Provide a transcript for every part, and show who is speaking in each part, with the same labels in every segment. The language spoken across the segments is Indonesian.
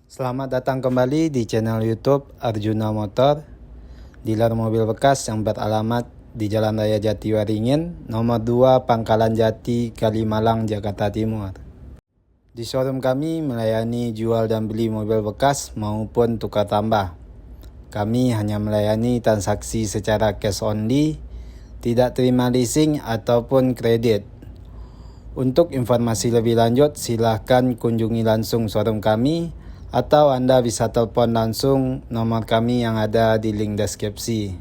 Speaker 1: Selamat datang kembali di channel YouTube Arjuna Motor, dealer mobil bekas yang beralamat di Jalan Raya Jatiwaringin, nomor 2 Pangkalan Jati, Kalimalang, Jakarta Timur. Di showroom kami melayani jual dan beli mobil bekas maupun tukar tambah. Kami hanya melayani transaksi secara cash only, tidak terima leasing ataupun kredit. Untuk informasi lebih lanjut, silahkan kunjungi langsung showroom kami, atau Anda bisa telepon langsung nomor kami yang ada di link deskripsi.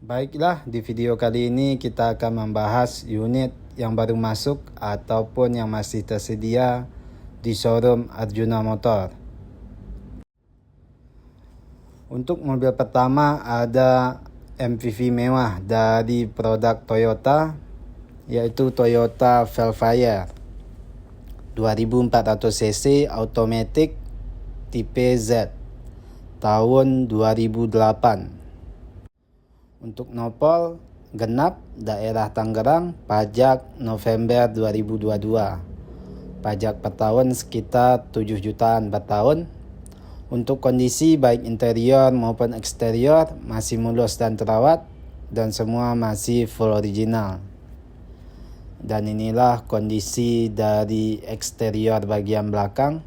Speaker 1: Baiklah, di video kali ini kita akan membahas unit yang baru masuk ataupun yang masih tersedia di showroom Arjuna Motor. Untuk mobil pertama ada MPV mewah dari produk Toyota, yaitu Toyota Velfire 2400 cc automatic tipe Z tahun 2008. Untuk nopol genap daerah Tangerang, pajak November 2022. Pajak per tahun sekitar 7 jutaan per tahun. Untuk kondisi baik interior maupun eksterior masih mulus dan terawat, dan semua masih full original. Dan inilah kondisi dari eksterior bagian belakang.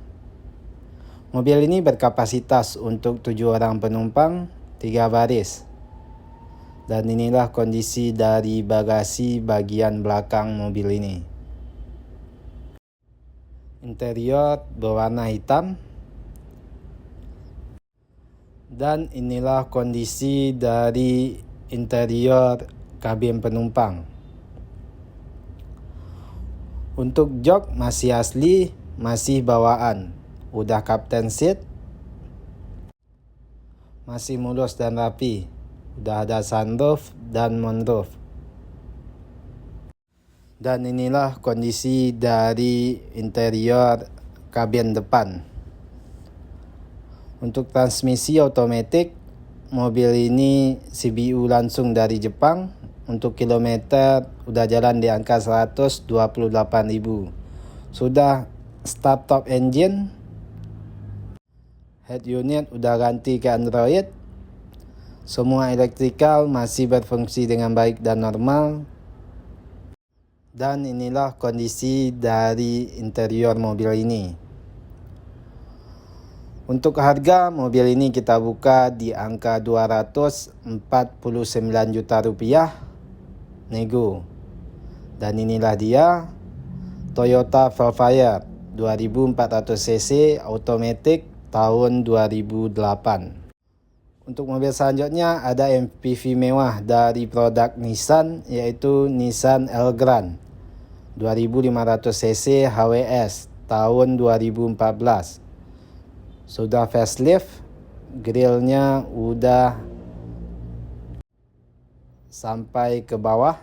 Speaker 1: Mobil ini berkapasitas untuk 7 orang penumpang, 3 baris. Dan inilah kondisi dari bagasi bagian belakang mobil ini. Interior berwarna hitam. Dan inilah kondisi dari interior kabin penumpang. Untuk jok masih asli, masih bawaan. Udah captain seat. Masih mulus dan rapi. Udah ada sunroof dan moonroof. Dan inilah kondisi dari interior kabin depan. Untuk transmisi otomatis, mobil ini CBU langsung dari Jepang. Untuk kilometer udah jalan di angka 128.000. Sudah start top engine. Head unit udah ganti ke Android. Semua elektrikal masih berfungsi dengan baik dan normal. Dan inilah kondisi dari interior mobil ini. Untuk harga mobil ini kita buka di angka 249 juta rupiah. Nego. Dan inilah dia Toyota Velfire 2400 cc automatic tahun 2008. Untuk mobil selanjutnya ada MPV mewah dari produk Nissan, yaitu Nissan Elgrand 2500 cc HWS tahun 2014. Sudah facelift, grillnya udah sampai ke bawah.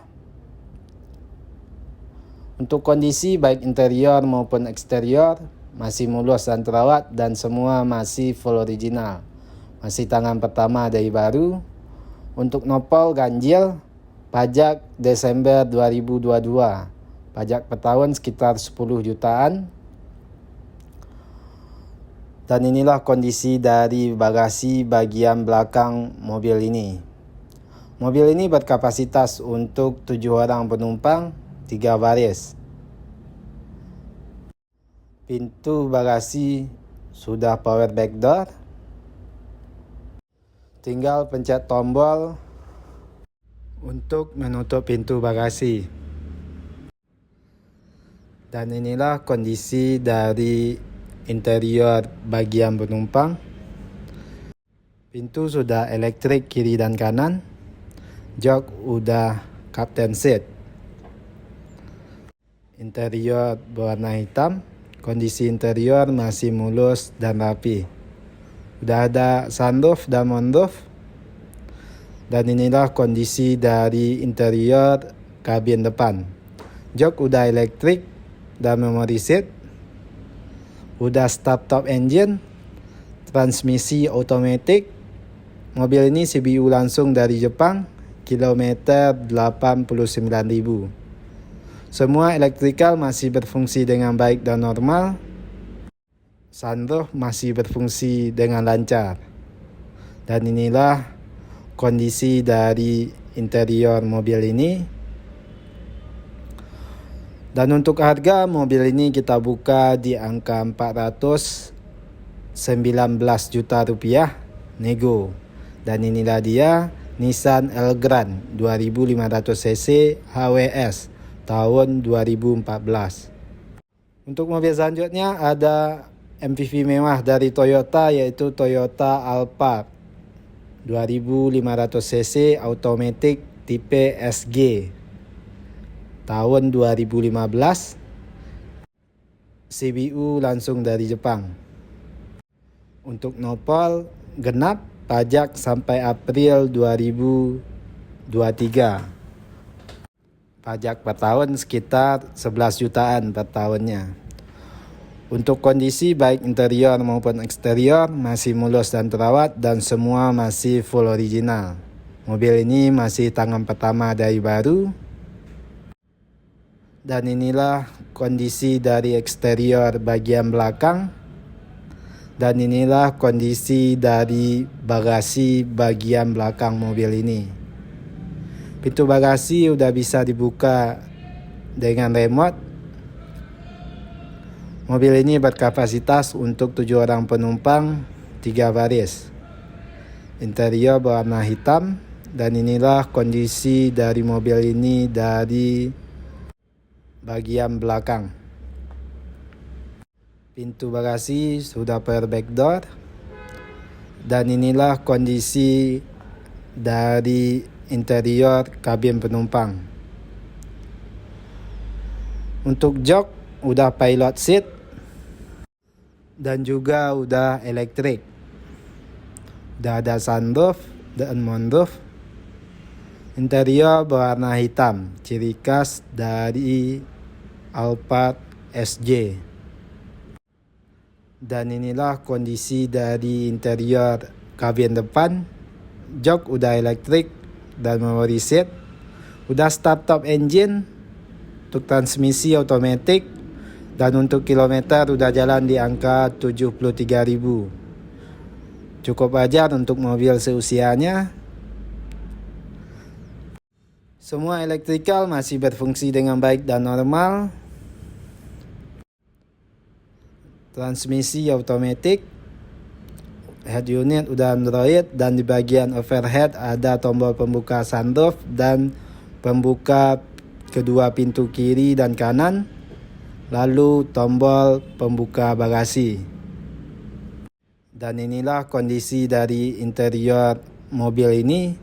Speaker 1: Untuk kondisi baik interior maupun eksterior masih mulus dan terawat, dan semua masih full original. Masih tangan pertama dari baru. Untuk nopol ganjil, pajak Desember 2022. Pajak per tahun sekitar 10 jutaan. Dan inilah kondisi dari bagasi bagian belakang mobil ini. Mobil ini berkapasitas untuk 7 orang penumpang, 3 baris. Pintu bagasi sudah power back door. Tinggal pencet tombol untuk menutup pintu bagasi. Dan inilah kondisi dari interior bagian penumpang. Pintu sudah elektrik kiri dan kanan. Jok udah captain seat. Interior berwarna hitam. Kondisi interior masih mulus dan rapi. Udah ada sunroof dan moonroof. Dan inilah kondisi dari interior kabin depan. Jok udah elektrik dan memory seat. Udah start top engine. Transmisi otomatis. Mobil ini CBU langsung dari Jepang. Kilometer 89.000. Semua elektrikal masih berfungsi dengan baik dan normal. sunroof masih berfungsi dengan lancar. Dan inilah kondisi dari interior mobil ini. Dan untuk harga mobil ini kita buka di angka 419 juta rupiah nego. Dan inilah dia Nissan Elgrand 2500 cc HWS tahun 2014. Untuk mobil selanjutnya ada MPV mewah dari Toyota, yaitu Toyota Alphard 2500 cc automatic tipe SG tahun 2015. CBU langsung dari Jepang. Untuk nopol genap pajak sampai April 2023. Pajak per tahun sekitar 11 jutaan per tahunnya. Untuk kondisi baik interior maupun eksterior masih mulus dan terawat dan semua masih full original. Mobil ini masih tangan pertama dari baru. Dan inilah kondisi dari eksterior bagian belakang. Dan inilah kondisi dari bagasi bagian belakang mobil ini. Pintu bagasi udah bisa dibuka dengan remote. Mobil ini berkapasitas untuk 7 orang penumpang, 3 baris. Interior berwarna hitam. Dan inilah kondisi dari mobil ini dari bagian belakang. Pintu bagasi sudah per back door. Dan inilah kondisi dari interior kabin penumpang. Untuk jok udah pilot seat dan juga udah elektrik. Udah ada sunroof dan moonroof. Interior berwarna hitam, ciri khas dari Alphard SJ. Dan inilah kondisi dari interior kabin depan. Jok udah elektrik dan memory seat. Udah start top engine. Untuk transmisi otomatis. Dan untuk kilometer udah jalan di angka 73.000. Cukup wajar untuk mobil seusianya. Semua elektrikal masih berfungsi dengan baik dan normal. Transmisi otomatis. Head unit udah Android dan di bagian overhead ada tombol pembuka sunroof dan pembuka kedua pintu kiri dan kanan, lalu tombol pembuka bagasi. Dan inilah kondisi dari interior mobil ini.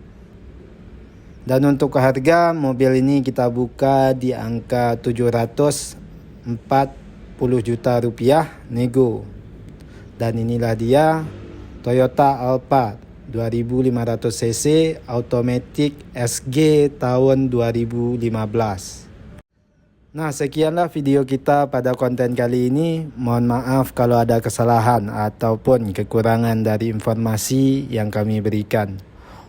Speaker 1: Dan untuk harga mobil ini kita buka di angka 740 juta rupiah nego. Dan inilah dia Toyota Alphard 2500 cc automatic SG tahun 2015. Nah, sekianlah video kita pada konten kali ini. Mohon maaf kalau ada kesalahan ataupun kekurangan dari informasi yang kami berikan.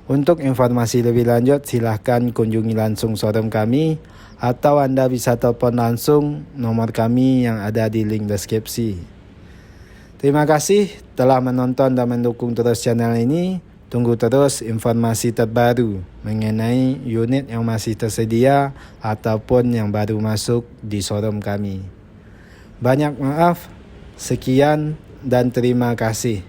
Speaker 1: Untuk informasi lebih lanjut silahkan kunjungi langsung showroom kami atau Anda bisa telepon langsung nomor kami yang ada di link deskripsi. Terima kasih telah menonton dan mendukung terus channel ini. Tunggu terus informasi terbaru mengenai unit yang masih tersedia ataupun yang baru masuk di showroom kami. Banyak maaf, sekian dan terima kasih.